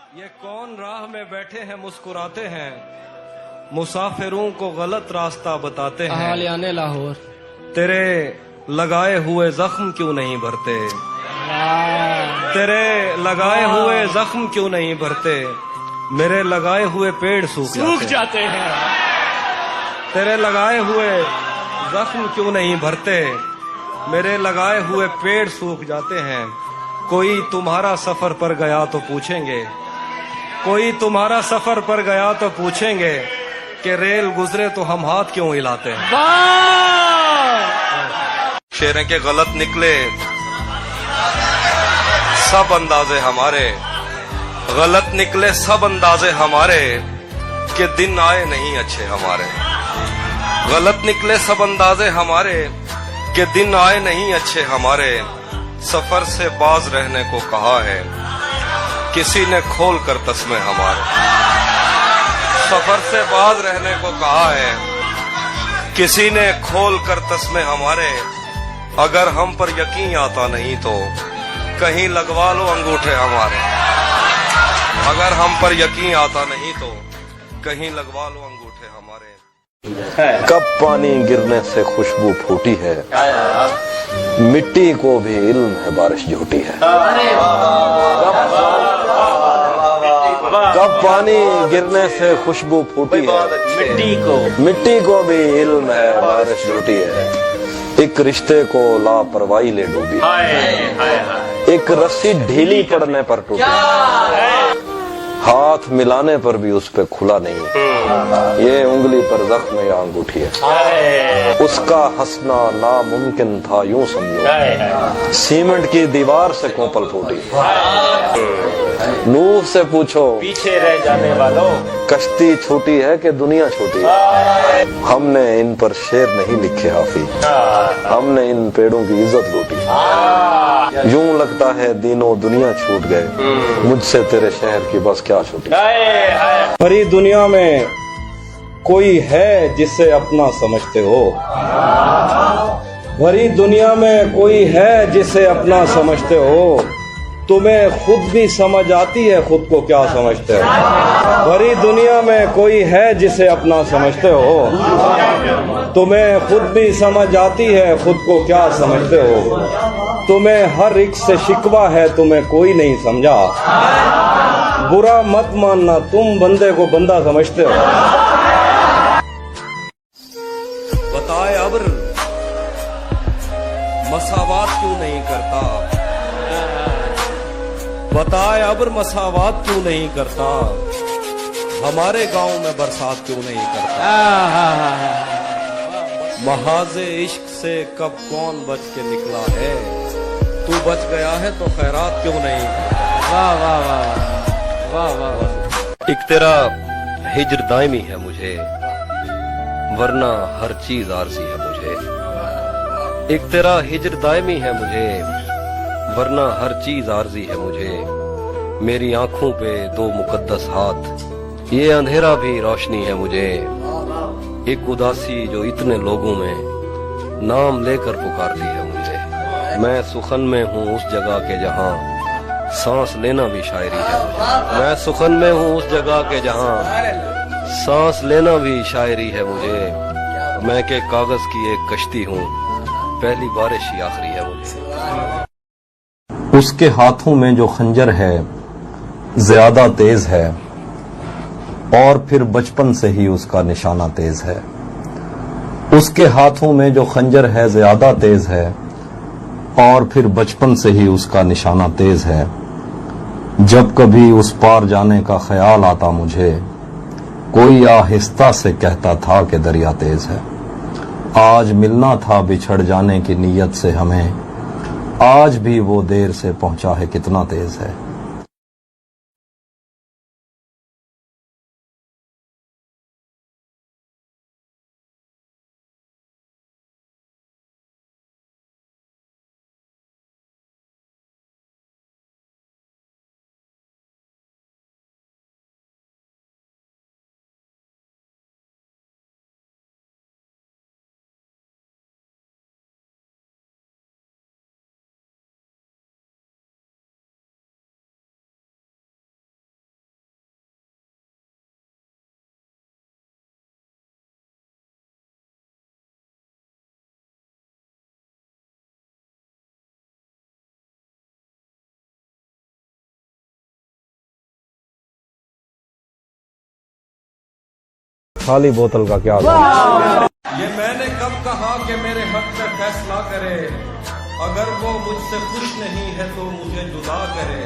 ये कौन राह में बैठे हैं मुस्कुराते हैं, मुसाफिरों को गलत रास्ता बताते हैं। आलियाने लाहौर। तेरे लगाए हुए जख्म क्यों नहीं भरते, तेरे लगाए हुए जख्म क्यों नहीं भरते, मेरे लगाए हुए पेड़ सूख जाते हैं। तेरे लगाए हुए जख्म क्यों नहीं भरते, मेरे लगाए हुए पेड़ सूख जाते हैं। कोई तुम्हारा सफर पर गया तो पूछेंगे, कोई तुम्हारा सफर पर गया तो पूछेंगे कि रेल गुजरे तो हम हाथ क्यों हिलाते हैं। शेर के गलत निकले सब अंदाजे हमारे, गलत निकले सब अंदाजे हमारे, कि दिन आए नहीं अच्छे हमारे। गलत निकले सब अंदाजे हमारे, कि दिन आए नहीं अच्छे हमारे। सफर से बाज रहने को कहा है, किसी ने खोल कर तस्मे हमारे। सफर से बाज रहने को कहा है, किसी ने खोल कर तस्मे हमारे। अगर हम पर यकीन आता नहीं तो कहीं लगवा लो अंगूठे हमारे। अगर हम पर यकीन आता नहीं तो कहीं लगवा लो अंगूठे हमारे। कब पानी गिरने से खुशबू फूटी है, मिट्टी को भी इल्म है बारिश झूठी है। कब पानी गिरने से खुशबू फूटी है, मिट्टी को भी इल्म है बारिश झूठी है। एक रिश्ते को लापरवाही ले डूबी, एक रस्सी ढीली पड़ने पर टूटी, हाथ मिलाने पर भी उस पे खुला नहीं। ये उंगली पर जख्म या अंगूठी है। उसका हंसना नामुमकिन था यूं समझो, सीमेंट की दीवार से कोपल फूटी। नूह से पूछो पीछे रह जाने वालों, कश्ती छोटी है कि दुनिया छोटी है। हमने इन पर शेर नहीं लिखे हाफी, हमने इन पेड़ों की इज्जत लूटी। यूं लगता है दिनों दुनिया छूट गए, मुझसे तेरे शहर की बस क्या छूटी। भरी दुनिया में कोई है जिसे अपना समझते हो, भरी दुनिया में कोई है जिसे अपना समझते हो। तुम्हें खुद भी समझ आती है खुद को क्या समझते हो। भरी दुनिया में कोई है जिसे अपना समझते हो, तुम्हें खुद भी समझ आती है खुद को क्या समझते हो। तुम्हें हर एक से शिकवा है, तुम्हें कोई नहीं समझा। बुरा मत मानना, तुम बंदे को बंदा समझते हो। बताए अब्र मसावात क्यों नहीं करता, बताए अब्र मसावात क्यों नहीं करता, हमारे गांव में बरसात क्यों नहीं करता। महाजे इश्क से कब कौन बच के निकला है, तू बच गया है तो खैरात क्यों नहीं करता। वाह वाह वाह वाह वाह वाह। एक तेरा हिज्र दायमी है मुझे, वरना हर चीज आरजी है मुझे। एक तेरा हिज्र दायमी है मुझे, वरना हर चीज आरजी है मुझे। मेरी आंखों पे दो मुकद्दस हाथ, ये अंधेरा भी रोशनी है मुझे। एक उदासी जो इतने लोगों में नाम लेकर पुकारती है मुझे। मैं सुखन में हूँ उस जगह के जहाँ सांस लेना भी शायरी है मुझे। मैं सुखन में हूँ उस जगह के जहाँ सांस लेना भी शायरी है मुझे। मैं के कागज की एक कश्ती हूँ, पहली बारिश ही आखिरी है मुझे। उसके हाथों में जो खंजर है ज्यादा तेज है, और फिर बचपन से ही उसका निशाना तेज है। उसके हाथों में जो खंजर है ज्यादा तेज है, और फिर बचपन से ही उसका निशाना तेज है। जब कभी उस पार जाने का ख्याल आता मुझे, कोई आहिस्ता से कहता था कि दरिया तेज है। आज मिलना था बिछड़ जाने की नीयत से हमें, आज भी वो देर से पहुंचा है कितना तेज है। खाली बोतल का क्या दाम। ये मैंने कब कहा कि मेरे हक में फैसला करे, अगर वो मुझसे खुश नहीं है तो मुझे जुदा करे।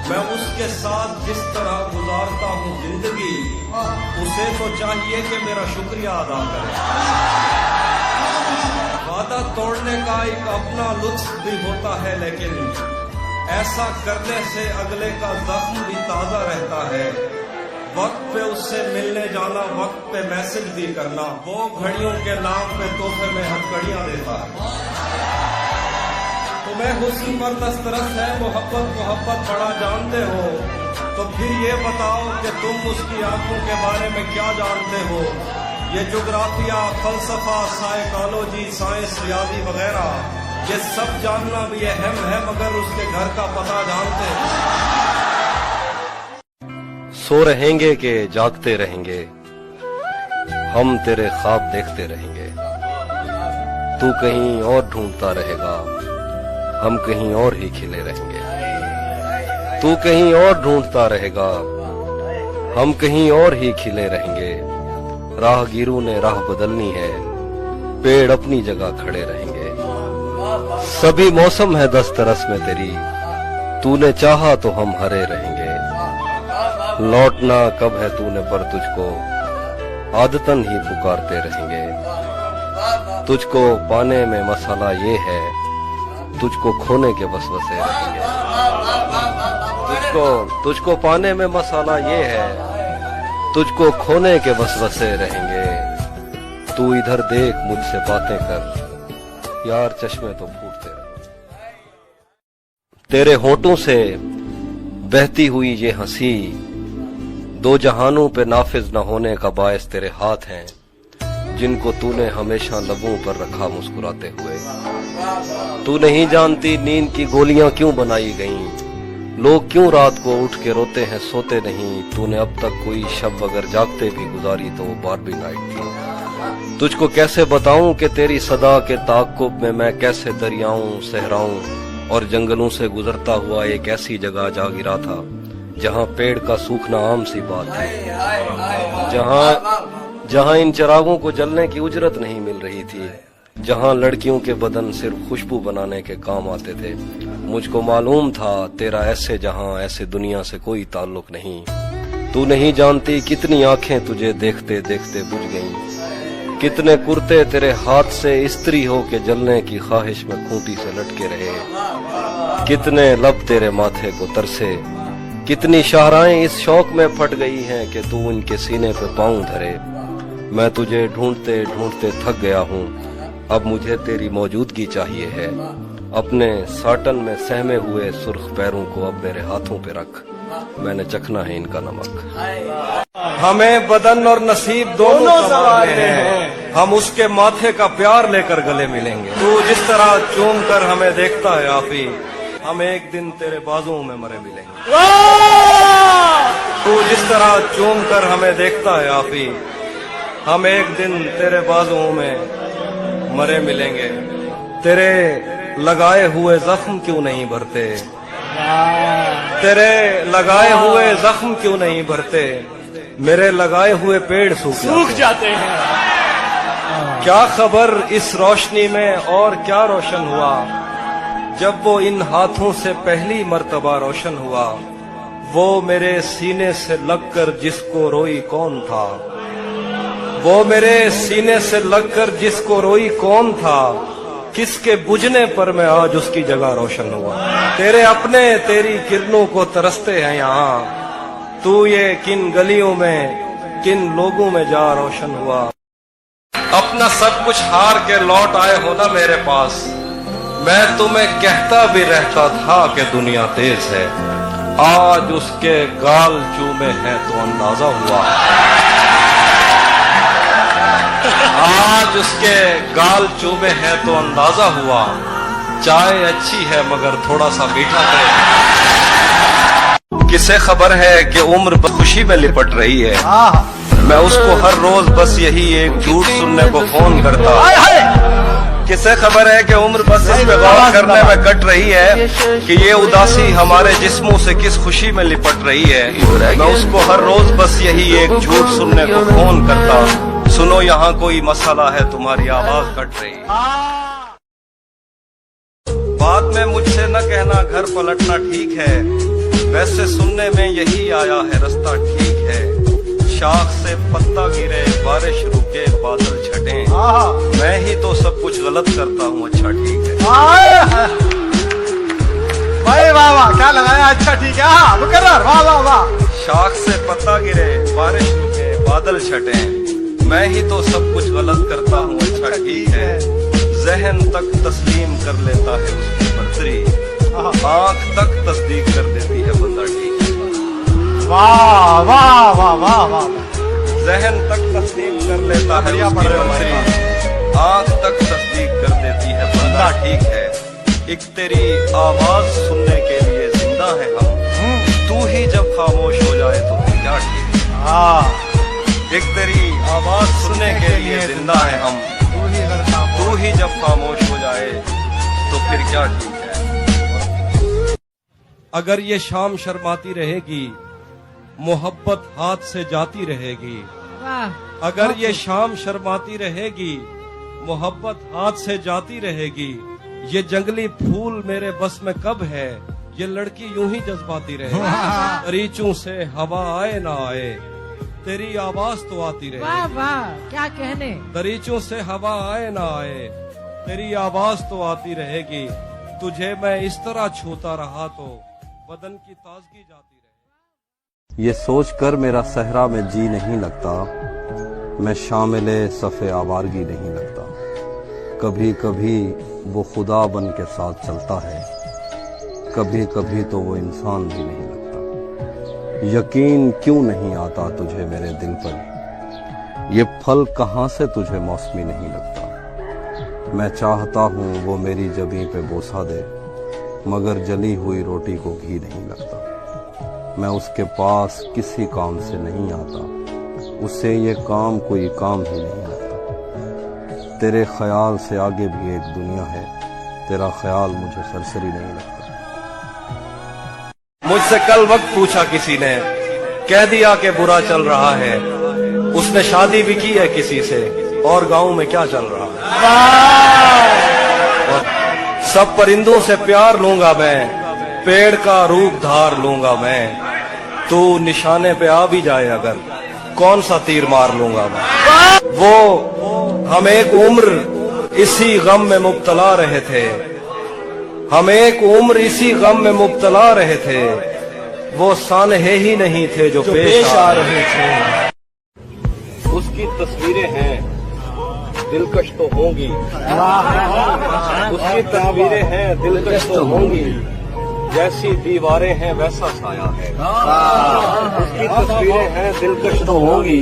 मैं उसके साथ जिस तरह गुजारता हूँ जिंदगी, उसे तो चाहिए कि मेरा शुक्रिया अदा करे। वादा तोड़ने का एक अपना लुत्फ भी होता है, लेकिन ऐसा करने से अगले का जख्म भी ताजा रहता है। वक्त पे उससे मिलने जाना, वक्त पे मैसेज भी करना, वो घड़ियों के नाम पे तोहफे में हथकड़ियां देता है। तुम्हें हुस्न पर दस्तरस है, मोहब्बत बड़ा जानते हो, तो फिर ये बताओ कि तुम उसकी आंखों के बारे में क्या जानते हो। ये जोग्राफिया, फलसफा, साइकोलॉजी, साइंस, रियाजी वगैरह, ये सब जानना भी अहम है, मगर उसके घर का पता जानते हो। सो रहेंगे कि जागते रहेंगे, हम तेरे ख्वाब देखते रहेंगे। तू कहीं और ढूंढता रहेगा, हम कहीं और ही खिले रहेंगे। तू कहीं और ढूंढता रहेगा, हम कहीं और ही खिले रहेंगे। राहगीरों ने राह बदलनी है, पेड़ अपनी जगह खड़े रहेंगे। सभी मौसम है दस्तरस में तेरी, तूने चाहा तो हम हरे रहेंगे। लौटना कब है तूने पर तुझको आदतन ही पुकारते रहेंगे। तुझको पाने में मसाला ये है, तुझको खोने के वसवसे रहेंगे। तुझको पाने में मसाला ये है, तुझको खोने के वसवसे रहेंगे। तू इधर देख मुझसे बातें कर, यार चश्मे तो फूटते रहे। तेरे होठों से बहती हुई ये हंसी, दो जहानों पे नाफिज न होने का बायस तेरे हाथ हैं, जिनको तूने हमेशा लबों पर रखा मुस्कुराते हुए। तू नहीं जानती नींद की गोलियां क्यों बनाई गईं, लोग क्यों रात को उठ के रोते हैं सोते नहीं। तूने अब तक कोई शब अगर जागते भी गुजारी तो वो बारबी नाइट थी। तुझको कैसे बताऊं कि तेरी सदा के ताक़ुब में मैं कैसे दरियाओं, सहराओं और जंगलों से गुजरता हुआ एक ऐसी जगह जा गिरा था जहां पेड़ का सूखना आम सी बात है, जहां इन चिरागों को जलने की उजरत नहीं मिल रही थी, जहां लड़कियों के बदन सिर्फ खुशबू बनाने के काम आते थे। मुझको मालूम था तेरा ऐसे जहां, ऐसे दुनिया से कोई ताल्लुक नहीं। तू नहीं जानती कितनी आंखें तुझे देखते देखते बुझ गईं, कितने कुर्ते तेरे हाथ से इस्त्री हो के जलने की ख्वाहिश में खूंटी से लटके रहे, कितने लब तेरे माथे को तरसे, कितनी शाहराएं इस शौक में फट गई हैं कि तू उनके सीने पे पांव धरे। मैं तुझे ढूंढते ढूंढते थक गया हूँ, अब मुझे तेरी मौजूदगी चाहिए है। अपने साटन में सहमे हुए सुर्ख पैरों को अब मेरे हाथों पे रख, मैंने चखना है इनका नमक। हमें बदन और नसीब दोनों संवारने हैं, हम उसके माथे का प्यार लेकर गले मिलेंगे। तू जिस तरह चूम कर हमें देखता है आफी, हम एक दिन तेरे बाजुओं में मरे मिलेंगे। तू जिस तरह चूम कर हमें देखता है आफी, हम एक दिन तेरे बाजुओं में मरे मिलेंगे। तेरे लगाए हुए जख्म क्यों नहीं भरते, तेरे लगाए हुए जख्म क्यों नहीं भरते, मेरे लगाए हुए पेड़ सूख जाते हैं। क्या खबर इस रोशनी में और क्या रोशन हुआ, जब वो इन हाथों से पहली मर्तबा रोशन हुआ। वो मेरे सीने से लगकर जिसको रोई कौन था, वो मेरे सीने से लगकर जिसको रोई कौन था, किसके बुझने पर मैं आज उसकी जगह रोशन हुआ। तेरे अपने तेरी किरणों को तरसते हैं यहाँ, तू ये किन गलियों में किन लोगों में जा रोशन हुआ। अपना सब कुछ हार के लौट आए हो ना मेरे पास, मैं तुम्हें कहता भी रहता था कि दुनिया तेज है। आज उसके गाल चूमे हैं तो अंदाजा हुआ, आज उसके गाल चूमे हैं तो अंदाजा हुआ। चाय अच्छी है मगर थोड़ा सा मीठा है। किसे खबर है कि उम्र खुशी में लिपट रही है, मैं उसको हर रोज बस यही एक झूठ सुनने को फोन करता। किसे खबर है कि उम्र बस इसमें गौर करने में कट रही है कि ये उदासी हमारे जिस्मों से किस खुशी में लिपट रही है। मैं उसको हर रोज बस यही एक झूठ सुनने को फोन करता, सुनो यहाँ कोई मसला है, तुम्हारी आवाज कट रही है। बाद में मुझसे न कहना घर पलटना ठीक है, वैसे सुनने में यही आया है रास्ता ठीक है। शाख से पत्ता गिरे, बारिश रुके, बादल छटे, मैं ही तो सब कुछ गलत करता हूँ, अच्छा ठीक है। भाई वाह वाह, क्या लगाया, अच्छा ठीक है। हाँ मुकर्रर, वाह वाह वाह। शाख से पत्ता गिरे, बारिश रुके, बादल छटे, मैं ही तो सब कुछ गलत करता हूँ, अच्छा ठीक है। जहन तक तस्लीम कर लेता है उसकी बर्तरी, आंख तक तस्दीक कर देती है बंदा ठीक है। वाह वाह वाह वाह वाह। जहन तक तस्लीम कर लेता है उसकी बर्तरी, आंख तक तस्दीक कर देती है बंदा ठीक है। एक तेरी आवाज सुनने के लिए जिंदा है हम, तू ही जब खामोश हो जाए तो फिर क्या ठीक है। एक तेरी आवाज सुनने के लिए जिंदा है हम, तू ही जब खामोश हो जाए तो फिर क्या ठीक है। अगर ये शाम शर्माती रहेगी, मोहब्बत हाथ से जाती रहेगी। अगर ये शाम शर्माती रहेगी, मोहब्बत हाथ से जाती रहेगी। ये जंगली फूल मेरे बस में कब है, ये लड़की यूं ही जज्बाती रहेगी। दरीचों से हवा आए ना आए, तेरी आवाज तो आती रहे। वाह वाह, क्या कहने। दरीचों से हवा आए ना आए, तेरी आवाज तो आती रहेगी। तुझे मैं इस तरह छूता रहा तो बदन की ताजगी जाती रहे। ये सोचकर मेरा सहरा में जी नहीं लगता, मैं शामिल सफ़े आवारगी नहीं लगता। कभी कभी वो खुदा बन के साथ चलता है, कभी कभी तो वो इंसान भी नहीं लगता। यकीन क्यों नहीं आता तुझे मेरे दिल पर, ये फल कहाँ से तुझे मौसमी नहीं लगता। मैं चाहता हूँ वो मेरी जबीं पे बोसा दे, मगर जली हुई रोटी को घी नहीं लगता। मैं उसके पास किसी काम से नहीं आता, उससे ये काम कोई काम ही नहीं लगता। तेरे ख्याल से आगे भी एक दुनिया है, तेरा ख्याल मुझे सरसरी नहीं लगता। मुझसे कल वक्त पूछा किसी ने, कह दिया कि बुरा चल रहा है। उसने शादी भी की है किसी से, और गांव में क्या चल रहा है। और सब परिंदों से प्यार लूंगा मैं, पेड़ का रूप धार लूंगा मैं। तू निशाने पे आ भी जाए अगर, कौन सा तीर मार लूंगा मैं। वो हम एक उम्र इसी गम में मुब्तला रहे थे, हम एक उम्र इसी गम में मुब्तला रहे थे। वो सानहे ही नहीं थे जो पेश आ रहे थे। उसकी तस्वीरें हैं दिलकश तो होंगी, उसकी तस्वीरें हैं दिलकश तो होंगी। जैसी दीवारें हैं वैसा साया है। उसकी तस्वीरें हैं दिलकश तो होंगी,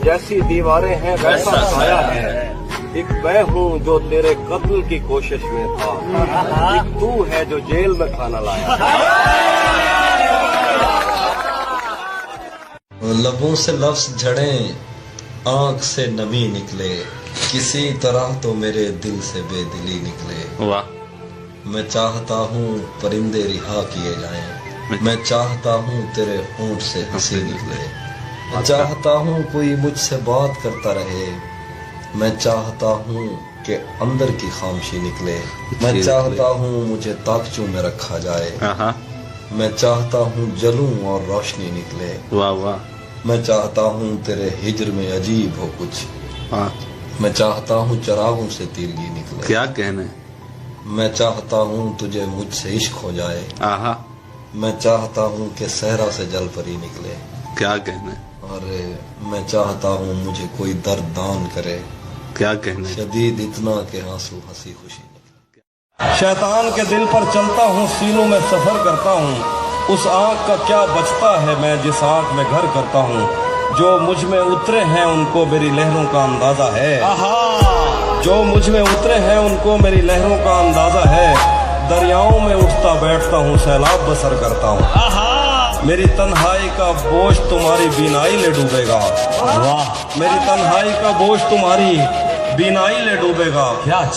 जैसी दीवारें हैं वैसा साया है। एक मैं हूँ जो तेरे कत्ल की कोशिश में था, एक तू है जो जेल में खाना लाया। लबों से लफ्ज झड़े, आंख से नमी निकले, किसी तरह तो मेरे दिल से बेदिली निकले। वाह। मैं चाहता हूँ परिंदे रिहा किए जाएं, मैं चाहता हूँ तेरे होंठ से हंसी निकले। मैं चाहता हूँ कोई मुझसे बात करता रहे, मैं चाहता हूँ कि अंदर की खामोशी निकले। मैं चाहता हूँ मुझे ताकचों में रखा जाए, मैं चाहता हूँ जलूं और रोशनी निकले। वाह वाह। मैं चाहता हूँ तेरे हिज्र में अजीब हो कुछ, हाँ। मैं चाहता हूँ चरागों से तीरगी निकले। क्या कहने। मैं चाहता हूँ तुझे मुझसे इश्क हो जाए, आहा। मैं चाहता हूँ कि सहरा से जल परी निकले। क्या कहने। और मैं चाहता हूँ मुझे कोई दर्द दान करे, क्या कहने। शदीद इतना के आंसू हंसी खुशी निकले। शैतान के दिल पर चलता हूँ, सीनों में सफर करता हूँ। उस आंख का क्या बचता है मैं जिस आंख में घर करता हूँ। जो मुझ में उतरे हैं उनको मेरी लहरों का अंदाजा है। जो मुझ में उतरे हैं उनको मेरी लहरों का अंदाजा है। दरियाओं में उठता बैठता हूँ, सैलाब बसर करता हूँ। मेरी तन्हाई का बोझ तुम्हारी बीनाई ले डूबेगा। वाह। मेरी तन्हाई का बोझ तुम्हारी बीनाई ले डूबेगा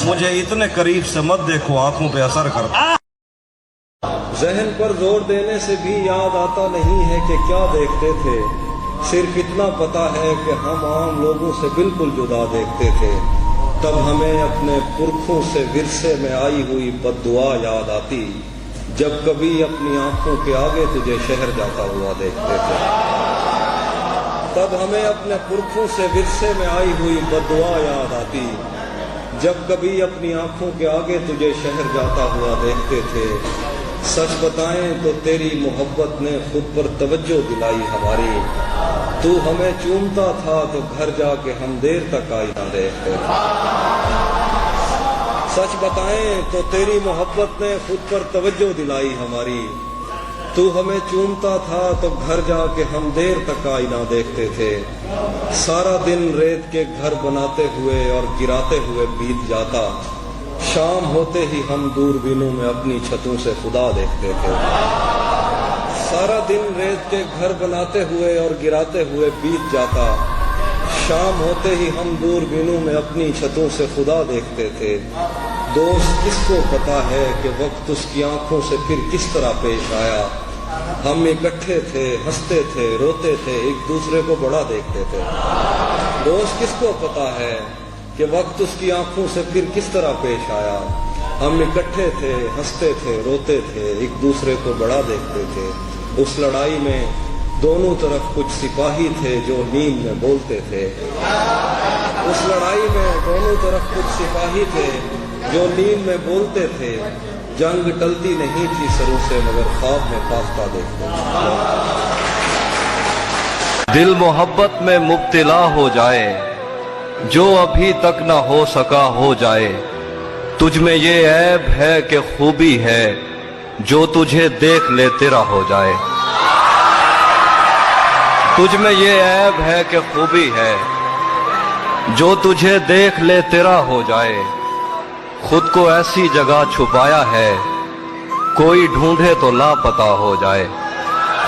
मुझे इतने करीब से मत देखो आंखों पे असर करता। जहन पर जोर देने से भी याद आता नहीं है कि क्या देखते थे, सिर्फ इतना पता है कि हम आम लोगों से बिल्कुल जुदा देखते थे। तब हमें अपने पुरखों से विरसे में आई हुई बद्दुआ याद आती, जब कभी अपनी आंखों के आगे तुझे शहर जाता हुआ देखते थे। तब हमें अपने पुरखों से विरसे में आई हुई बद्दुआ याद आती, जब कभी अपनी आंखों के आगे तुझे शहर जाता हुआ देखते थे। सच बताएं तो तेरी मोहब्बत ने खुद पर तवज्जो दिलाई हमारी, तू हमें चूमता था तो घर जाके हम देर तक आईना देखते थे। सच बताएं तो तेरी मोहब्बत ने खुद पर तवज्जो दिलाई हमारी, तू हमें चूमता था तो घर जाके हम देर तक आईना देखते थे। सारा दिन रेत के घर बनाते हुए और गिराते हुए बीत जाता, शाम होते ही हम दूरबीनों में अपनी छतों से खुदा देखते थे। सारा दिन रेत के घर बनाते हुए और गिराते हुए बीत जाता, शाम होते ही हम दूरबीनों में अपनी छतों से खुदा देखते थे। दोस्त किसको पता है कि वक्त उसकी आंखों से फिर किस तरह पेश आया, हम इकट्ठे थे, हंसते थे, रोते थे, एक दूसरे को बड़ा देखते थे। दोस्त किसको पता है कि वक्त उसकी आंखों से फिर किस तरह पेश आया, हम इकट्ठे थे, हंसते थे, रोते थे, एक दूसरे को बड़ा देखते थे। उस लड़ाई में दोनों तरफ कुछ सिपाही थे जो नींद में बोलते थे। उस लड़ाई में दोनों तरफ कुछ सिपाही थे जो नींद में बोलते थे। जंग टलती नहीं थी सरों से मगर ख्वाब में फाख्ता देखते थे। दिल मोहब्बत में मुब्तिला हो जाए, जो अभी तक न हो सका हो जाए। तुझ में ये ऐब है कि खूबी है, जो तुझे देख ले तेरा हो जाए। तुझ में ये ऐब है कि खूबी है, जो तुझे देख ले तेरा हो जाए। खुद को ऐसी जगह छुपाया है, कोई ढूंढे तो लापता हो जाए।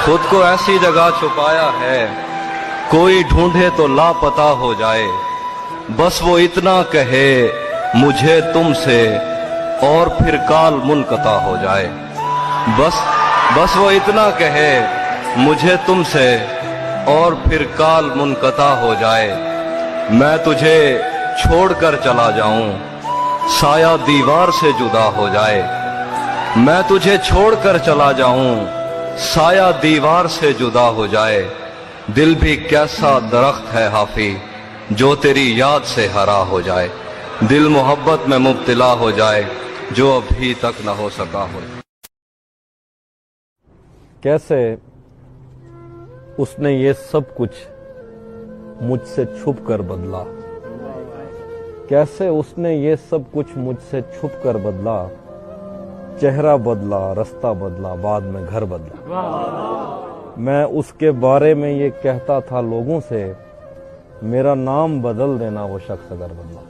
खुद को ऐसी जगह छुपाया है, कोई ढूंढे तो लापता हो जाए। बस वो इतना कहे मुझे तुमसे और फिर काल मुनक़ता हो जाए। बस वो इतना कहे मुझे तुमसे और फिर काल मुनक़ता हो जाए। मैं तुझे छोड़कर चला जाऊं, साया दीवार से जुदा हो जाए। मैं तुझे छोड़कर चला जाऊं, साया दीवार से जुदा हो जाए। दिल भी कैसा दरख्त है हाफी, जो तेरी याद से हरा हो जाए। दिल मोहब्बत में मुब्तिला हो जाए, जो अभी तक न हो सका हो। कैसे उसने ये सब कुछ मुझसे छुप कर बदला, कैसे उसने ये सब कुछ मुझसे छुप कर बदला। चेहरा बदला, रास्ता बदला, बाद में घर बदला। मैं उसके बारे में ये कहता था लोगों से, मेरा नाम बदल देना वो शख्स अगर बदला।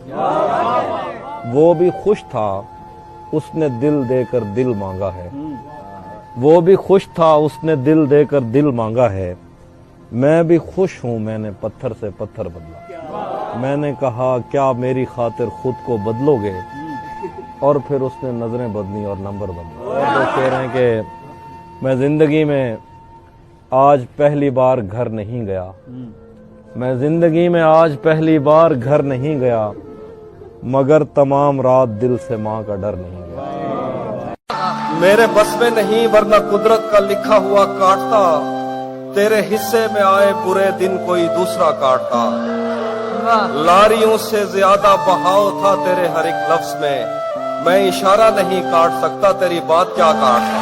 वो भी खुश था, उसने दिल देकर दिल मांगा है। वो भी खुश था, उसने दिल देकर दिल मांगा है। मैं भी खुश हूं, मैंने पत्थर से पत्थर बदला। मैंने कहा क्या मेरी खातिर खुद को बदलोगे, और फिर उसने नजरें बदली और नंबर बदले। और वो कह रहे हैं कि मैं जिंदगी में आज पहली बार घर नहीं गया, मैं जिंदगी में आज पहली बार घर नहीं गया, मगर तमाम रात दिल से माँ का डर नहीं गया। मेरे बस में नहीं वरना कुदरत का लिखा हुआ काटता, तेरे हिस्से में आए बुरे दिन कोई दूसरा काटता। लारियों से ज्यादा बहाव था तेरे हर एक लफ्ज में, मैं इशारा नहीं काट सकता, तेरी बात क्या काटता।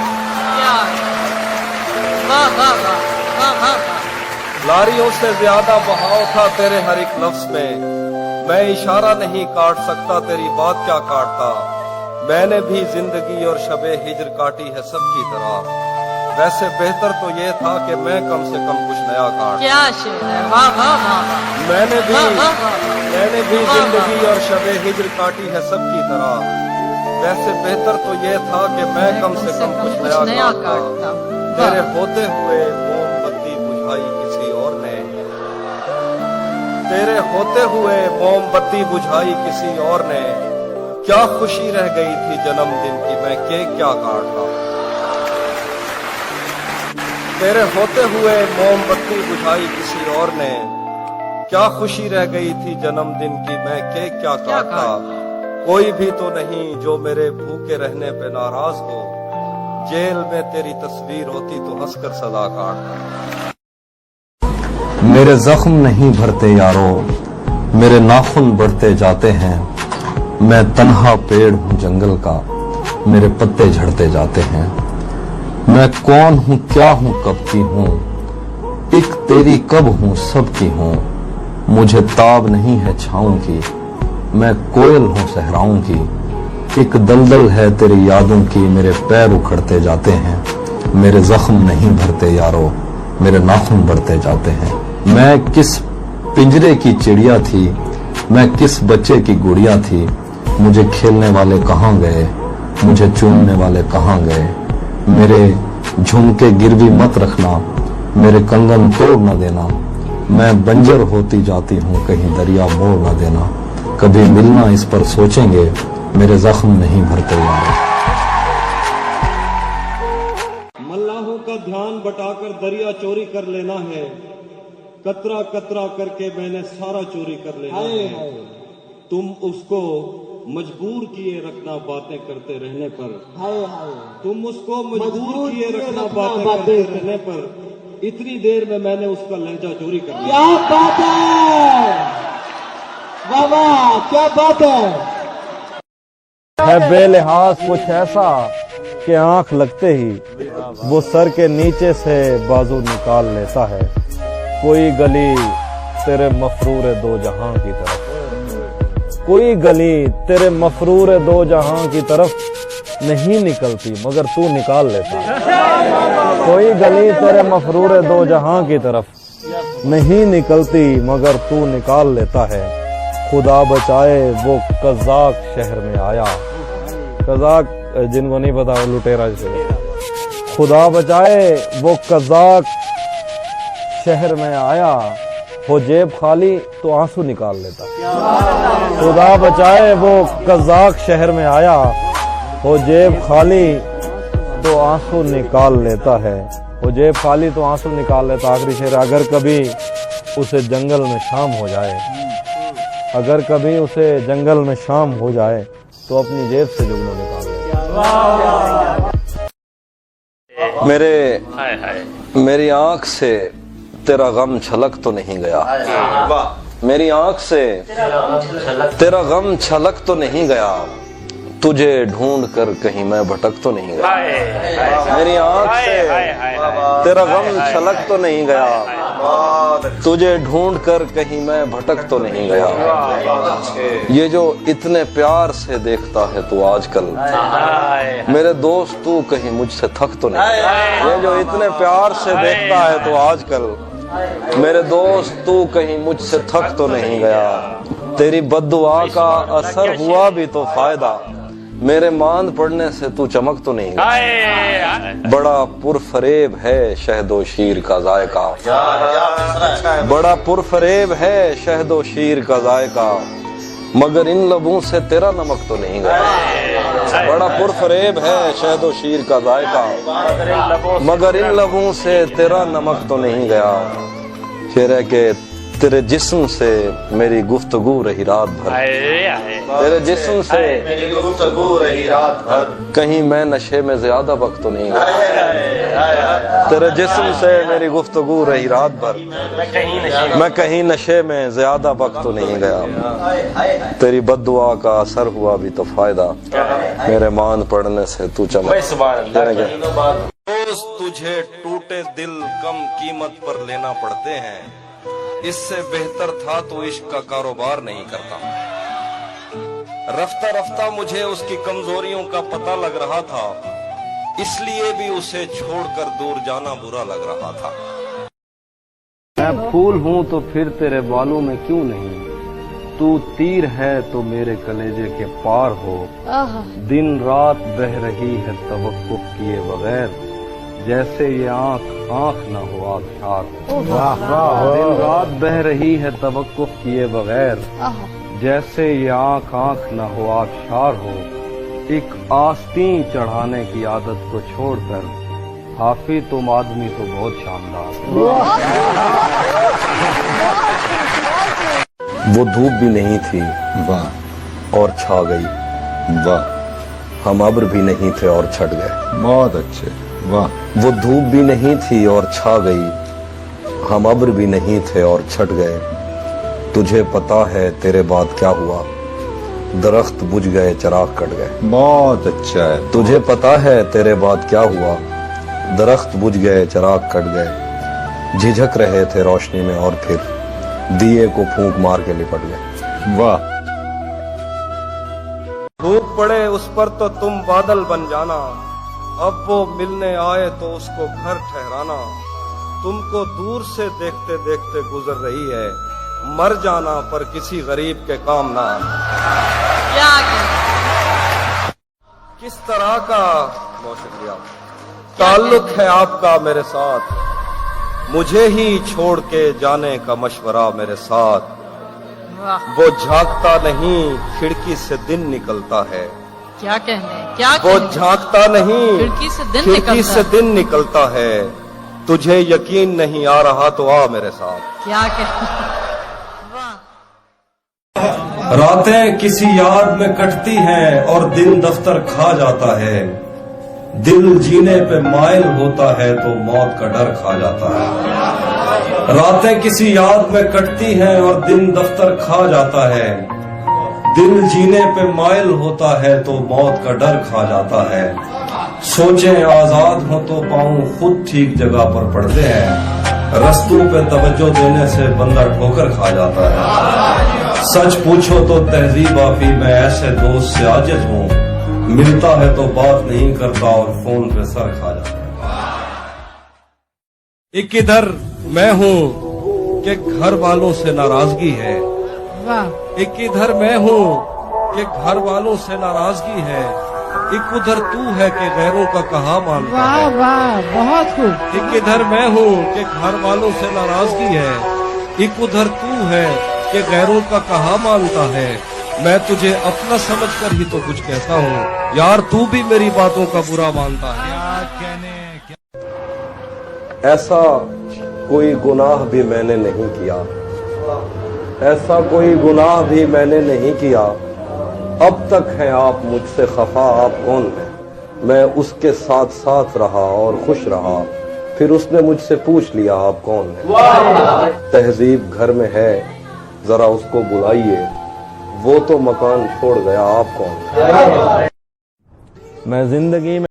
लारियों से ज्यादा बहाव था तेरे हर एक लफ्ज में, मैं इशारा नहीं काट सकता, तेरी बात क्या काटता। मैंने भी जिंदगी और शबे हिज्र काटी है सबकी तरह, वैसे बेहतर तो ये था कि मैं कम से कम कुछ नया काट। क्या शेर है, वाह वाह वाह। मैंने भी जिंदगी और शबे हिज्र काटी है सबकी तरह, वैसे बेहतर तो ये था कि मैं कम से कम कुछ नया काटता। तेरे होते हुए मोमबत्ती बुझाई किसी और ने, तेरे होते होते हुए मोमबत्ती बुझाई किसी और ने, क्या खुशी रह गई थी जन्मदिन की, मैं केक क्या काटता। तेरे होते हुए मोमबत्ती बुझाई किसी और ने, क्या खुशी रह गई थी जन्मदिन की, मैं केक क्या काटता। कोई भी तो नहीं जो मेरे भूखे रहने पे नाराज हो, जेल में तेरी तस्वीर होती तो हंसकर सदा काटता। मेरे जख्म नहीं भरते यारो, मेरे नाखून बढ़ते जाते हैं। मैं तन्हा पेड़ हूँ जंगल का, मेरे पत्ते झड़ते जाते हैं। मैं कौन हूँ, क्या हूँ, कब की हूँ, एक तेरी कब हूँ, सब की हूँ। मुझे ताब नहीं है छाँव की, मैं कोयल हूँ सहराओं की। एक दलदल है तेरी यादों की, मेरे पैर उखड़ते जाते हैं। मेरे जख्म नहीं भरते यारो, मेरे नाखून बढ़ते जाते हैं। मैं किस पिंजरे की चिड़िया थी, मैं किस बच्चे की गुड़िया थी। मुझे खेलने वाले कहाँ गए, मुझे चूमने वाले कहाँ गए। मेरे झुमके गिरवी मत रखना, मेरे कंगन तोड़ न देना। मैं बंजर होती जाती हूँ, कहीं दरिया मोड़ न देना। कभी मिलना इस पर सोचेंगे, मेरे जख्म नहीं भरते यारो। मल्लाहों का ध्यान बटाकर दरिया चोरी कर लेना है, कतरा कतरा करके मैंने सारा चोरी कर लेना है। तुम उसको मजबूर किए रखना बातें करते रहने पर, तुम उसको मजबूर किए रखना बातें करते रहने पर। इतनी देर में मैंने उसका लहजा चोरी कर लिया। क्या बात है, वाह वाह, क्या बात है बेलिहाज कुछ ऐसा कि आंख लगते ही वो सर के नीचे से बाजू निकाल लेता है। कोई गली तेरे मफरूर दो जहां की तरफ, कोई गली तेरे मफरूर दो जहां की तरफ नहीं निकलती मगर तू निकाल लेता है। कोई गली तेरे मफरूर दो जहां की तरफ नहीं निकलती मगर तू निकाल लेता है। खुदा बचाए वो कज़ाक शहर में आया, कज़ाक जिनको नहीं पता वो लुटेरा से। खुदा बचाए वो कज़ाक शहर में आया, हो जेब खाली तो आंसू निकाल लेता। खुदा बचाए वो कज़ाक शहर में आया, हो जेब खाली तो आंसू निकाल लेता है। वो जेब खाली तो आंसू निकाल लेता। आखिरी शेर, अगर कभी उसे जंगल में शाम हो जाए, अगर कभी उसे जंगल में शाम हो जाए तो अपनी जेब से जुगनू निकाल ले। मेरी आंख से तेरा गम छलक तो नहीं गया, मेरी आंख से तेरा गम छलक तो नहीं गया। तुझे ढूंढ कर कहीं मैं भटक तो नहीं गया। मेरी आंख से तेरा गम छलक तो नहीं गया, तुझे ढूंढ कर कहीं मैं भटक तो नहीं गया। ये जो इतने प्यार से देखता है तू आजकल, मेरे दोस्त तू कहीं मुझसे थक तो नहीं गया। ये जो इतने प्यार से देखता है तू आजकल, मेरे दोस्त तू कहीं मुझसे थक तो नहीं गया। तेरी बद्दुआ का असर हुआ भी तो फायदा, मेरे मांद पड़ने से तू चमक तो नहीं गया। बड़ा पुरफरेब है शहदो शीर का जायका, बड़ा पुरफरेब है शहदो शीर का जायका, मगर इन लबों से तेरा नमक तो नहीं गया। बड़ा पुरफरेब है शहदो शीर का जायका, मगर इन लबों से तेरा नमक तो नहीं गया। शेर है कि तेरे जिस्म से मेरी गुफ्तगू रही रात भर, तेरे जिस्म से मेरी गुफ्तगू रही रात भर, कहीं मैं नशे में ज्यादा वक्त तो नहीं गया। तेरे जिस्म से मेरी गुफ्तगू रही रात भर, मैं कहीं नशे में ज्यादा वक्त तो नहीं गया। तेरी बद्दुआ का असर हुआ भी तो फायदा, मेरे मान पड़ने से तू चमक। तुझे टूटे दिल कम कीमत पर लेना पड़ते हैं, इससे बेहतर था तो इश्क का कारोबार नहीं करता। रफ्ता रफ्ता मुझे उसकी कमजोरियों का पता लग रहा था, इसलिए भी उसे छोड़कर दूर जाना बुरा लग रहा था। मैं फूल हूँ तो फिर तेरे बालों में क्यों नहीं, तू तीर है तो मेरे कलेजे के पार हो। दिन रात बह रही है तवक्कुफ किए बगैर, جیسے یہ آنکھ آنکھ نہ ہو آبشار دن رات بہ رہی ہے توقف کیے بغیر، جیسے یہ آنکھ آنکھ نہ ہو آبشار ہو، ایک آستین چڑھانے کی عادت کو چھوڑ کر حافظ تم آدمی تو بہت شاندار۔ وہ دھوپ بھی نہیں تھی वाह اور چھا گئی، वाह ہم ابر بھی نہیں تھے اور چھٹ گئے۔ बहुत अच्छे वाह وہ دھوپ بھی نہیں تھی اور چھا گئی، ہم ابر بھی نہیں تھے اور چھٹ گئے۔ تجھے پتا ہے تیرے بعد کیا ہوا، درخت بجھ گئے چراغ کٹ گئے۔ बहुत अच्छा है تجھے پتا ہے تیرے بعد کیا ہوا، درخت بجھ گئے چراغ کٹ گئے۔ جھجک رہے تھے روشنی میں اور پھر دیے کو پھونک مار کے لپٹ گئے۔ वाह دھوپ پڑے اس پر تو تم بادل بن جانا، اب وہ ملنے آئے تو اس کو گھر ٹھہرانا۔ تم کو دور سے دیکھتے دیکھتے گزر رہی ہے، مر جانا پر کسی غریب کے کام نہ آنا۔ کیا کہنا، کس طرح کا بہت شکریہ تعلق ہے آپ کا میرے ساتھ، مجھے ہی چھوڑ کے جانے کا مشورہ میرے ساتھ۔ واہ وہ جھانکتا نہیں کھڑکی سے دن نکلتا ہے، کیا کہنے، کیا وہ کہنے، جھانکتا نہیں کھڑکی سے دن کھڑکی نکلتا سے ہے۔ دن نکلتا ہے۔ تجھے یقین نہیں آ رہا تو آ میرے ساتھ۔ کیا کہنا، واہ راتیں کسی یاد میں کٹتی ہیں اور دن دفتر کھا جاتا ہے، دل جینے پہ مائل ہوتا ہے تو موت کا ڈر کھا جاتا ہے۔ راتیں کسی یاد میں کٹتی ہیں اور دن دفتر کھا جاتا ہے، دل جینے پہ مائل ہوتا ہے تو موت کا ڈر کھا جاتا ہے۔ سوچیں آزاد ہوں تو پاؤں خود ٹھیک جگہ پر پڑتے ہیں، رستوں پہ توجہ دینے سے بندہ ٹھوکر کھا جاتا ہے۔ سچ پوچھو تو تہذیب آفی میں ایسے دوست سے عاجز ہوں، ملتا ہے تو بات نہیں کرتا اور فون پہ سر کھا جاتا ہے۔ ایک ادھر میں ہوں کہ گھر والوں سے ناراضگی ہے، واہ ایک ادھر میں ہوں کہ گھر والوں سے ناراضگی ہے، ایک ادھر تو ہے کہ غیروں کا کہا مانتا ہے۔ واہ واہ بہت خوب، ایک ادھر میں ہوں کہ گھر والوں سے ناراضگی ہے، ایک ادھر تو ہے کہ غیروں کا کہا مانتا ہے۔ میں تجھے اپنا سمجھ کر ہی تو کچھ کہتا ہوں، یار تو بھی میری باتوں کا برا مانتا ہے۔ ایسا کوئی گناہ بھی میں نے نہیں کیا، ایسا کوئی گناہ بھی میں نے نہیں کیا، اب تک ہیں آپ مجھ سے خفا، آپ کون ہیں؟ میں اس کے ساتھ ساتھ رہا اور خوش رہا، پھر اس نے مجھ سے پوچھ لیا آپ کون ہیں؟ تہذیب گھر میں ہے ذرا اس کو بلائیے، وہ تو مکان چھوڑ گیا آپ کون ہیں؟ میں زندگی میں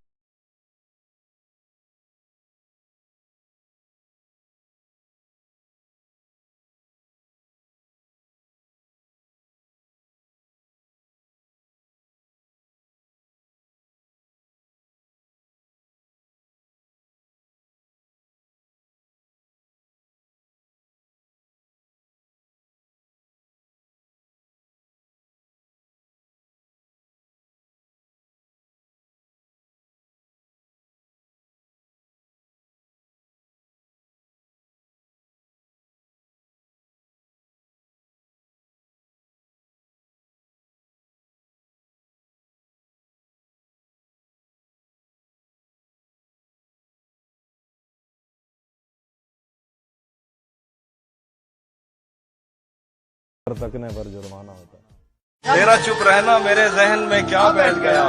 تکنے پر جرمانہ ہوتا ہے۔ تیرا چپ رہنا میرے ذہن میں کیا بیٹھ گیا،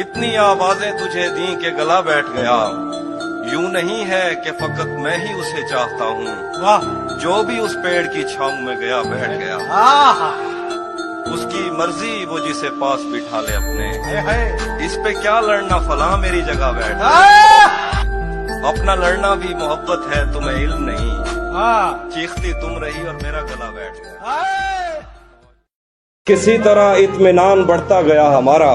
اتنی آوازیں تجھے دیں کہ گلا بیٹھ گیا۔ یوں نہیں ہے کہ فقط میں ہی اسے چاہتا ہوں، جو بھی اس پیڑ کی چھاؤں میں گیا بیٹھ گیا۔ اس کی مرضی وہ جسے پاس بٹھا لے اپنے، اس پہ کیا لڑنا فلاں میری جگہ بیٹھ گیا۔ اپنا لڑنا بھی محبت ہے تمہیں علم نہیں، چیختی تم رہی اور میرا گلا بیٹھ گیا۔ کسی طرح اطمینان بڑھتا گیا ہمارا،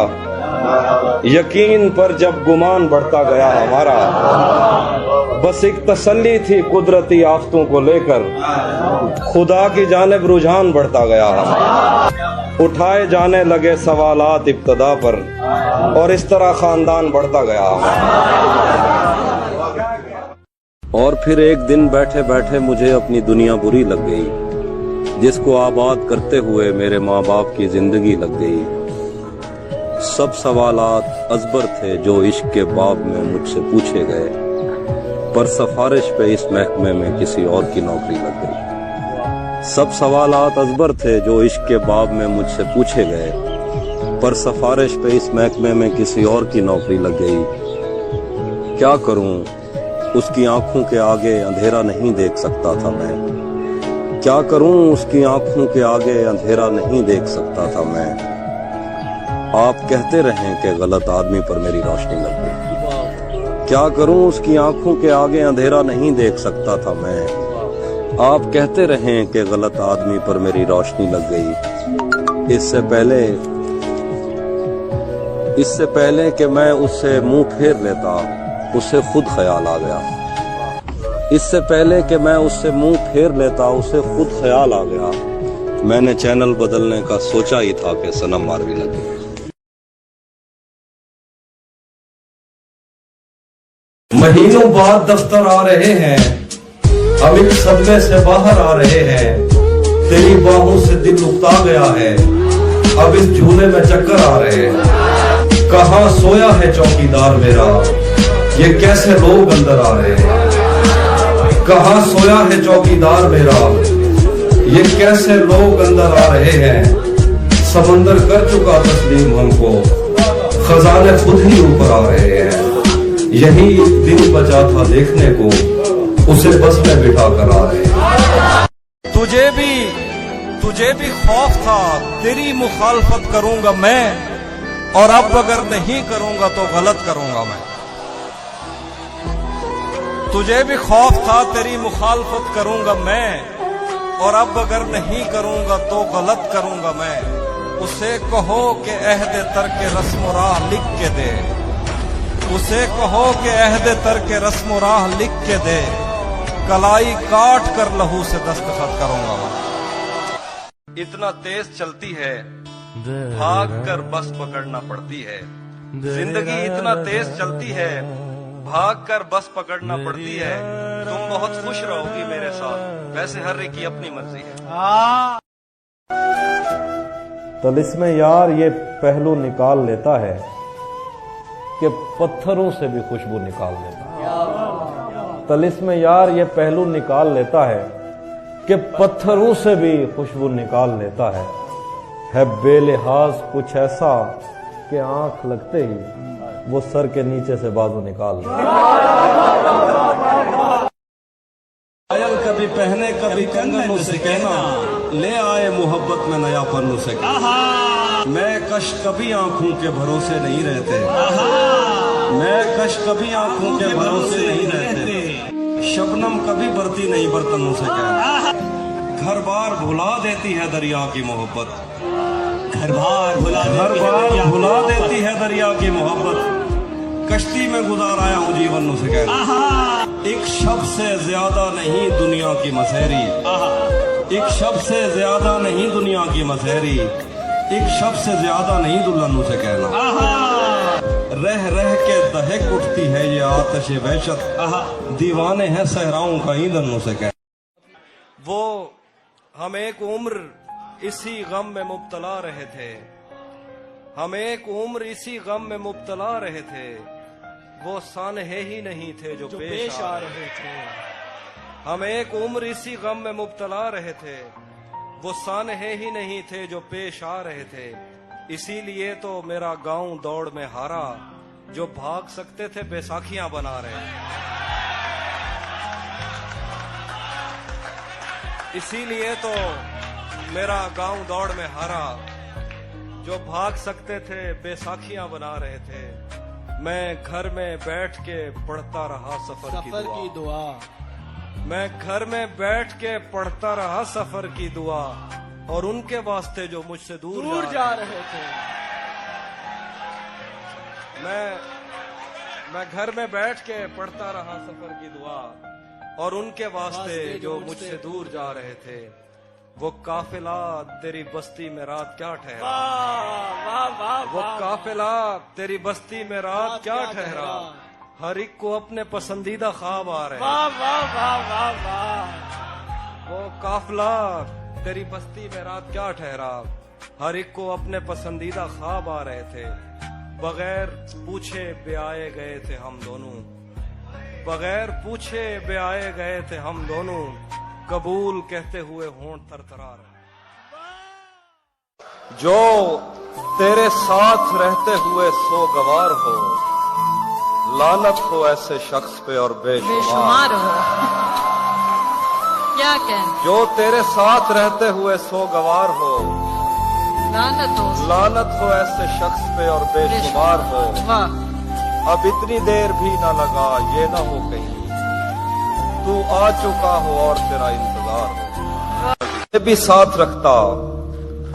یقین پر جب گمان بڑھتا گیا ہمارا، بس ایک تسلی تھی قدرتی آفتوں کو لے کر، خدا کی جانب رجحان بڑھتا گیا ہمارا۔ اٹھائے جانے لگے سوالات ابتدا پر، اور اس طرح خاندان بڑھتا گیا ہمارا۔ اور پھر ایک دن بیٹھے بیٹھے مجھے اپنی دنیا بری لگ گئی، جس کو آباد کرتے ہوئے میرے ماں باپ کی زندگی لگ گئی۔ سب سوالات ازبر تھے جو عشق کے باب میں مجھ سے پوچھے گئے، پر سفارش پہ اس محکمے میں کسی اور کی نوکری لگ گئی۔ سب سوالات ازبر تھے جو عشق کے باب میں مجھ سے پوچھے گئے، پر سفارش پہ اس محکمے میں کسی اور کی نوکری لگ گئی۔ کیا کروں، اس کی آنکھوں کے آگے اندھیرا نہیں دیکھ سکتا تھا میں۔ کیا کروں، اس کی آنکھوں کے آگے اندھیرا نہیں دیکھ سکتا تھا میں۔ آپ کہتے رہیں کہ غلط آدمی پر میری روشنی لگ گئی۔ کیا کروں، اس کی آنکھوں کے آگے اندھیرا نہیں دیکھ سکتا تھا میں۔ آپ کہتے رہیں کہ غلط آدمی پر میری روشنی لگ گئی۔ اس سے پہلے کہ میں اس سے منہ پھیر لیتا، اسے خود خیال آ گیا۔ اس سے پہلے کہ میں اس سے منہ پھیر لیتا، اسے خود خیال آ گیا۔ میں نے چینل بدلنے کا سوچا ہی تھا کہ صنم ماروی لگی۔ مہینوں بعد دفتر آ رہے ہیں، اب ایک صدمے سے باہر آ رہے ہیں۔ تیری باہوں سے دل اکتا گیا ہے، اب اس جھولے میں چکر آ رہے ہیں۔ کہاں سویا ہے چوکیدار میرا، یہ کیسے لوگ اندر آ رہے ہیں۔ کہاں سویا ہے چوکیدار میرا، یہ کیسے لوگ اندر آ رہے ہیں۔ سمندر کر چکا تسلیم ہم کو، خزانے خود ہی اوپر آ رہے ہیں۔ یہی ایک دن بچا تھا دیکھنے کو، اسے بس میں بٹھا کر آ رہے ہیں۔ تجھے بھی خوف تھا تیری مخالفت کروں گا میں، اور اب اگر نہیں کروں گا تو غلط کروں گا میں۔ تجھے بھی خوف تھا تیری مخالفت کروں گا میں، اور اب اگر نہیں کروں گا تو غلط کروں گا میں۔ اسے کہو کہ عہد ترک رسم و راہ لکھ کے دے، اسے کہو کہ عہد ترک رسم و راہ لکھ کے دے، کلائی کاٹ کر لہو سے دستخط کروں گا میں۔ اتنا تیز چلتی ہے، بھاگ کر بس پکڑنا پڑتی ہے۔ زندگی اتنا تیز چلتی ہے، بھاگ کر بس پکڑنا پڑتی ہے۔ تم بہت خوش رہو گی میرے ساتھ، ویسے ہر ایک کی اپنی مرضی ہے۔ طلسم یار یہ پہلو نکال لیتا ہے کہ پتھروں سے بھی خوشبو نکال لیتا ہے۔ طلسم یار یہ پہلو نکال لیتا ہے کہ پتھروں سے بھی خوشبو نکال لیتا ہے بے لحاظ کچھ ایسا کہ آنکھ لگتے ہی وہ سر کے نیچے سے بازو نکال لیتا ہے۔ پائل کبھی پہنے کبھی کنگن اسے کہنا، لے آئے محبت میں نیا پن اسے کہنا۔ میں کش کبھی آنکھوں کے بھروسے نہیں رہتے، میں کش کبھی آنکھوں کے بھروسے نہیں رہتے۔ شبنم کبھی برتی نہیں برتن اسے کہنا۔ گھر بار بھلا دیتی ہے دریا کی محبت، گھر بار بھلا دیتی ہے دریا کی محبت۔ کشتی میں گزار آیا ہوں جیون اسے کہنا۔ ایک شب سے زیادہ نہیں دنیا کی مسحری، ایک شب سے زیادہ نہیں دنیا کی مسحری، ایک شب سے زیادہ نہیں دلہن اسے کہنا۔ رہ رہ کے دہک اٹھتی ہے یہ آتش وحشت، دیوانے ہیں صحراؤں کا ایندھن اسے کہنا۔ وہ ہم ایک عمر اسی غم میں مبتلا رہے تھے، ہم ایک عمر اسی غم میں مبتلا رہے تھے، وہ سانحے ہی نہیں تھے جو پیش آ رہے تھے۔ ہم ایک عمر اسی غم میں مبتلا رہے تھے، وہ سانحے ہی نہیں تھے جو پیش آ رہے تھے۔ اسی لیے تو میرا گاؤں دوڑ میں ہارا، جو بھاگ سکتے تھے بیساکھیاں بنا رہے تھے۔ اسی لیے تو میرا گاؤں دوڑ میں ہارا، جو بھاگ سکتے تھے بیساکھیاں بنا رہے تھے۔ میں گھر میں بیٹھ کے پڑھتا رہا سفر کی دعا، میں گھر میں بیٹھ کے پڑھتا رہا سفر کی دعا، اور ان کے واسطے جو مجھ سے دور جا رہے تھے۔ میں گھر میں بیٹھ کے پڑھتا رہا سفر کی دعا، اور ان کے واسطے جو مجھ سے دور جا رہے تھے۔ وہ قافلہ تیری بستی میں رات کیا ٹھہرا، وہ قافلہ تیری بستی میں رات کیا ٹھہرا، हर एक को अपने पसंदीदा ख्वाब आ रहे हैं। वाह वाह वाह वाह वाह। वो काफला तेरी बस्ती में रात क्या ठहरा, हर एक को अपने पसंदीदा ख्वाब आ रहे थे। बगैर पूछे ब्याए गए थे हम दोनों, बगैर पूछे ब्याए गए थे हम दोनों, कबूल कहते हुए होंठ थरथरा रहे। जो तेरे साथ रहते हुए सोगवार हो, लानत हो ऐसे शख्स पे और बेशुमार। बेशुमार हो। क्या कहने, जो तेरे साथ रहते हुए सोगवार हो, लानत हो ऐसे शख्स पे और बेशुमार हो। वाह। अब इतनी देर भी ना लगा, ये ना हो कहीं तू आ चुका हो और तेरा इंतजार हो। उसे भी साथ रखता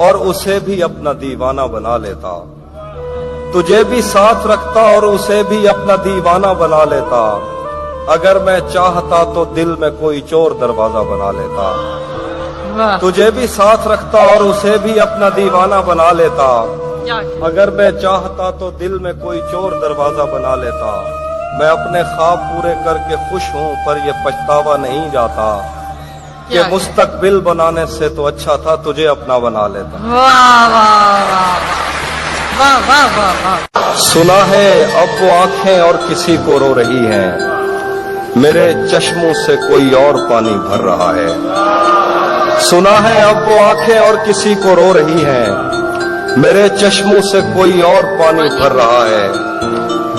और उसे भी अपना दीवाना बना लेता, तुझे भी साथ रखता और उसे भी अपना दीवाना बना लेता। अगर मैं चाहता तो दिल में कोई चोर दरवाजा बना लेता, वाह। तुझे भी साथ रखता और उसे भी अपना दीवाना बना लेता। क्या अगर मैं चाहता तो दिल में कोई चोर दरवाजा बना लेता। मैं अपने ख्वाब पूरे करके खुश हूँ, पर ये पछतावा नहीं जाता कि क्या? मुस्तकबिल बनाने से तो अच्छा था तुझे अपना बना लेता। वाह वाह वाह वाह वाह वाह वाह। सुना है अब वो आंखें और किसी को रो रही हैं, मेरे चश्मों से कोई और पानी भर रहा है। सुना है अब वो आंखें और किसी को रो रही हैं, मेरे चश्मों से कोई और पानी भर रहा है।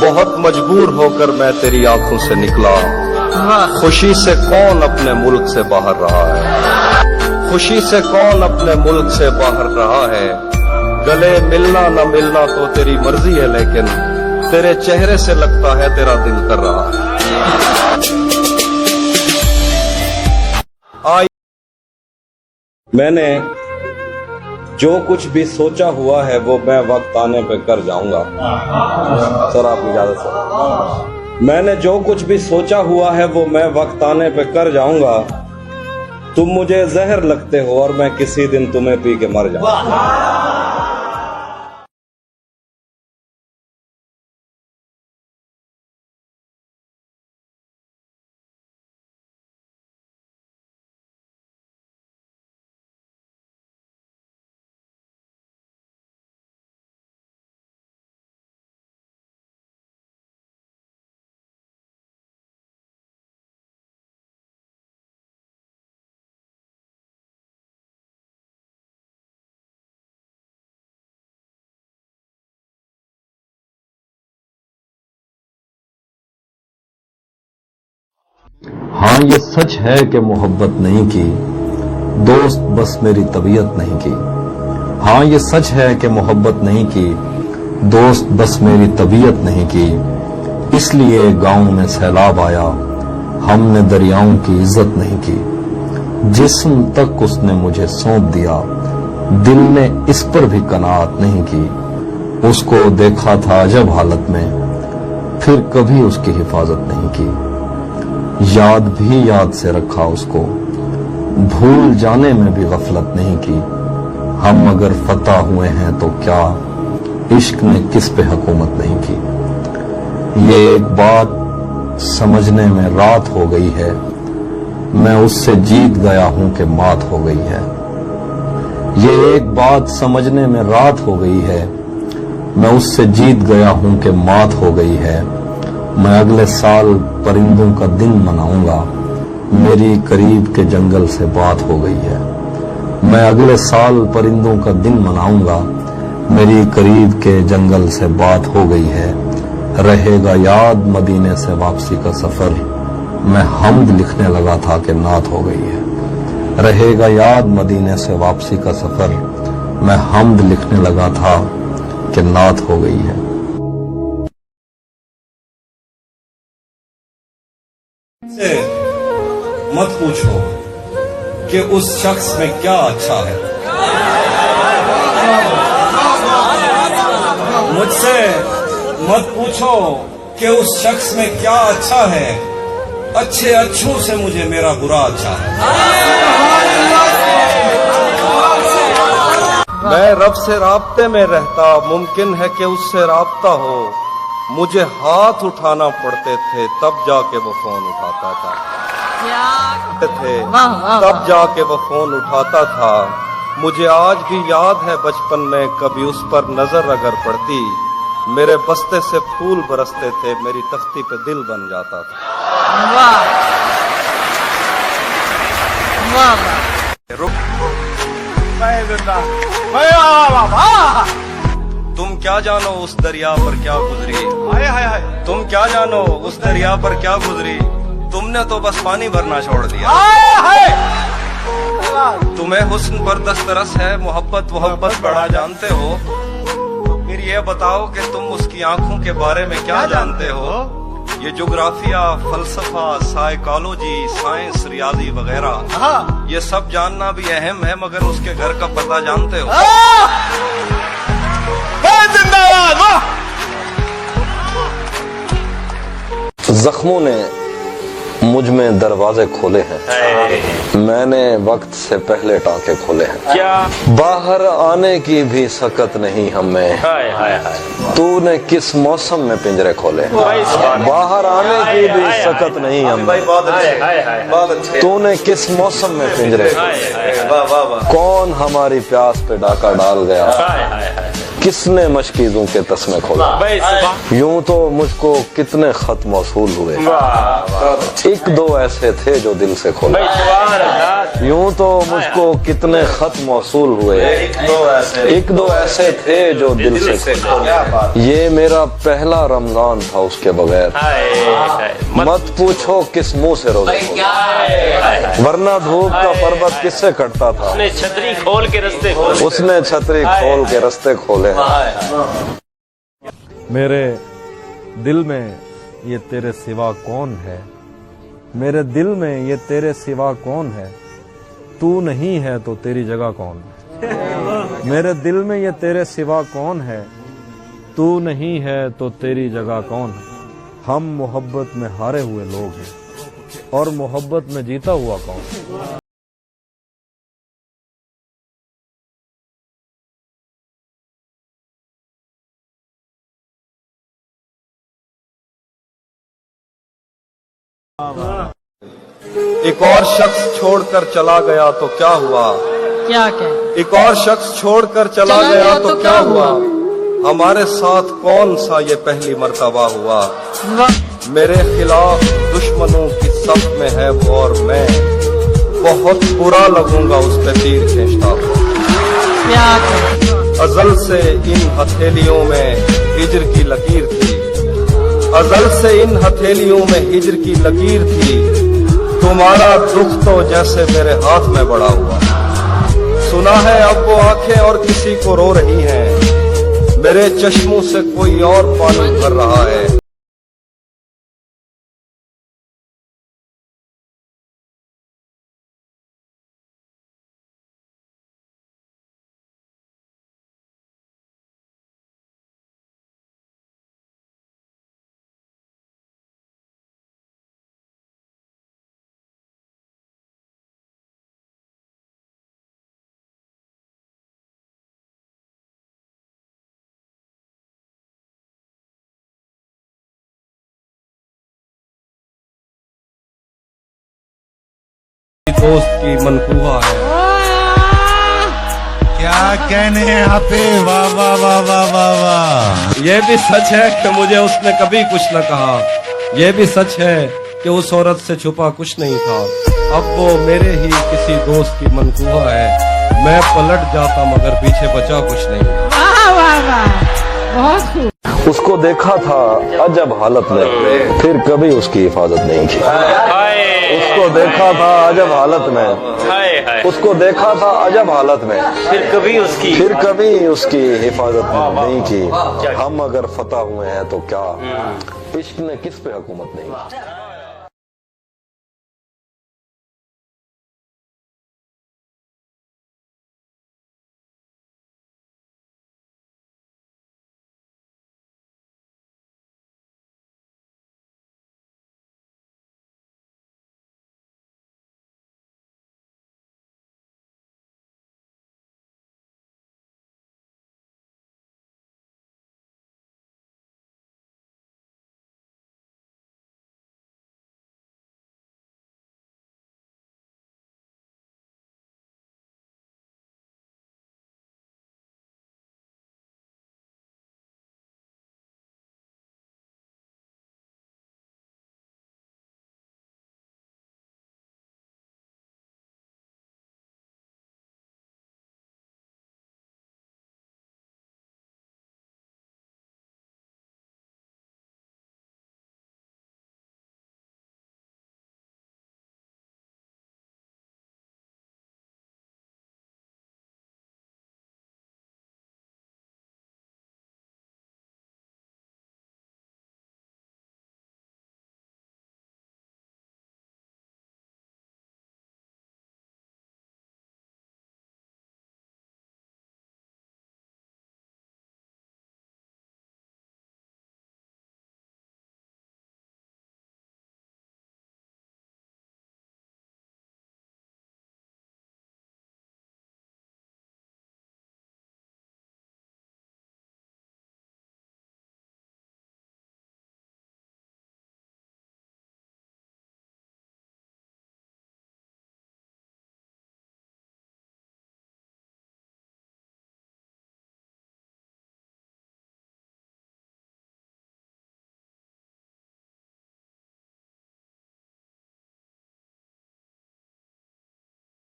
बहुत मजबूर होकर मैं तेरी आंखों से निकला, वाह। खुशी से कौन अपने मुल्क से बाहर रहा है, खुशी से कौन अपने मुल्क से बाहर रहा है। गले मिलना न मिलना तो तेरी मर्जी है, लेकिन तेरे चेहरे से लगता है तेरा दिल कर रहा है। मैंने जो कुछ भी सोचा हुआ है वो मैं वक्त आने पे कर जाऊंगा। सर आपकी इजाजत सर। मैंने जो कुछ भी सोचा हुआ है वो मैं वक्त आने पे कर जाऊंगा। तुम मुझे जहर लगते हो और मैं किसी दिन तुम्हें पी के मर जाऊंगा। हाँ ये सच है कि मोहब्बत नहीं की, दोस्त बस मेरी तबीयत नहीं की। हाँ ये सच है कि मोहब्बत नहीं की, दोस्त बस मेरी तबीयत नहीं की। इसलिए गांव में सैलाब आया, हमने दरियाओं की इज्जत नहीं की। जिस्म तक उसने मुझे सौंप दिया, दिल ने इस पर भी कनात नहीं की। उसको देखा था अजब हालत में, फिर कभी उसकी हिफाजत नहीं की। याद भी याद से रखा उसको, भूल जाने में भी गफलत नहीं की। हम अगर फतह हुए हैं तो क्या, इश्क ने किस पे हुकूमत नहीं की। ये एक बात समझने में रात हो गई है, मैं उससे जीत गया हूं कि मात हो गई है। ये एक बात समझने में रात हो गई है, मैं उससे जीत गया हूं कि मात हो गई है। मैं अगले साल परिंदों का दिन मनाऊंगा, मेरी करीब के जंगल से बात हो गई है। मैं अगले साल परिंदों का दिन मनाऊंगा, मेरी करीब के जंगल से बात हो गई है। रहेगा याद मदीने से वापसी का सफर, मैं हम्द लिखने लगा था कि नात हो गई है। रहेगा याद मदीने से वापसी का सफर, मैं हम्द लिखने लगा था कि नात हो गई है। से मत पूछो कि उस शख्स में क्या अच्छा है, मुझसे मत पूछो कि उस शख्स में क्या अच्छा है। अच्छे अच्छों से मुझे मेरा बुरा अच्छा है। मैं रब से राब्ते में रहता, मुमकिन है कि उससे राब्ता हो। मुझे हाथ उठाना पड़ते थे तब जाके वो फोन उठाता था थे तब जाके वो फोन उठाता था। मुझे आज भी याद है बचपन में कभी उस पर नजर अगर पड़ती, मेरे बस्ते से फूल बरसते थे, मेरी तख्ती पे दिल बन जाता था। वाह वाह रुक, मैं जिंदा, मैं वाह वाह। तुम क्या जानो उस दरिया पर क्या गुजरी, हाय हाय हाय, तुम क्या जानो उस दरिया पर क्या गुजरी, तुमने तो बस पानी भरना छोड़ दिया। हाय हाय। तुम्हें हुस्न पर दस्तरस है, मोहब्बत बड़ा जानते हो, तो फिर ये बताओ कि तुम उसकी आंखों के बारे में क्या जानते हो। ये जोग्राफिया, फलसफा, साइकोलॉजी, साइंस, रियाजी वगैरह, ये सब जानना भी अहम है, मगर उसके घर का पता जानते हो। मैं जिंदाबाद, वाह। जख्मों ने मुझ में दरवाजे खोले हैं, मैंने वक्त से पहले टांके खोले हैं। क्या बाहर आने की भी सकत नहीं हमें, हाय हाय हाय। तूने किस मौसम में पिंजरे खोले हैं। भाई सुभान, बाहर आने की भी सकत नहीं हमें, हाय हाय हाय। तूने किस मौसम में पिंजरे खोले। कौन हमारी प्यास पे डाका डाल गया, हाय हाय हाय। किसने मशकीजों के तस्मे खोले। भाई सुभान, यूं तो मुझको कितने खत मौसूल हुए, वाह। एक दो ऐसे थे जो दिल से खोले। भाई सुभान अल्लाह। यूं तो मुझको कितने खत मौसूल हुए, एक दो ऐसे थे जो दिल से खोले। ये मेरा पहला रमजान था उसके बगैर, हाय हाय। मत पूछो किस मुंह से रोजे खोले। वरना धूप का पर्वत किससे कटता था, उसने छतरी खोल के रास्ते खोले। उसने छतरी खोल के रास्ते खोले हैं। मेरे दिल में ये तेरे सिवा कौन है, मेरे दिल में ये तेरे सिवा कौन है, तू नहीं है तो तेरी जगह कौन है। मेरे दिल में ये तेरे सिवा कौन है, तू नहीं है तो तेरी जगह कौन है। हम मोहब्बत में हारे हुए लोग हैं और मोहब्बत में जीता हुआ कौन है। एक और शख्स छोड़कर चला गया तो क्या हुआ, क्या क्या एक और शख्स छोड़कर चला गया तो क्या हुआ, हमारे साथ कौन सा ये पहली मर्तबा हुआ। वाह मेरे खिलाफ दुश्मनों की सफ में है वो और मैं, बहुत बुरा लगूंगा उस पे तीर खींचता हुआ। क्या क्या अजल से इन हथेलियों में हिजर की लकीर थी, अजल से इन हथेलियों में हिजर की लकीर थी, तुम्हारा दुख तो जैसे मेरे हाथ में बड़ा हुआ। सुना है अब वो आंखें और किसी को रो रही हैं, मेरे चश्मों से कोई और पानी भर रहा है। दोस्त की मनकूहा है। क्या कहने हैं यहाँ पे, वाह वाह वाह वाह वाह वाह। ये भी सच है कि मुझे उसने कभी कुछ न कहा, ये भी सच है कि उस औरत से छुपा कुछ नहीं था। अब वो मेरे ही किसी दोस्त की मनकूहा है, मैं पलट जाता मगर पीछे बचा कुछ नहीं। वाह वाह वाह, बहुत खूब। उसको देखा था अजब हालत में, फिर कभी उसकी हिफाजत नहीं की। उसको देखा था अजब हालत में, उसको देखा था अजब हालत में, फिर कभी उसकी हिफाजत नहीं की। हम अगर फतह हुए हैं तो क्या, इश्क ने किस पे हुकूमत नहीं की।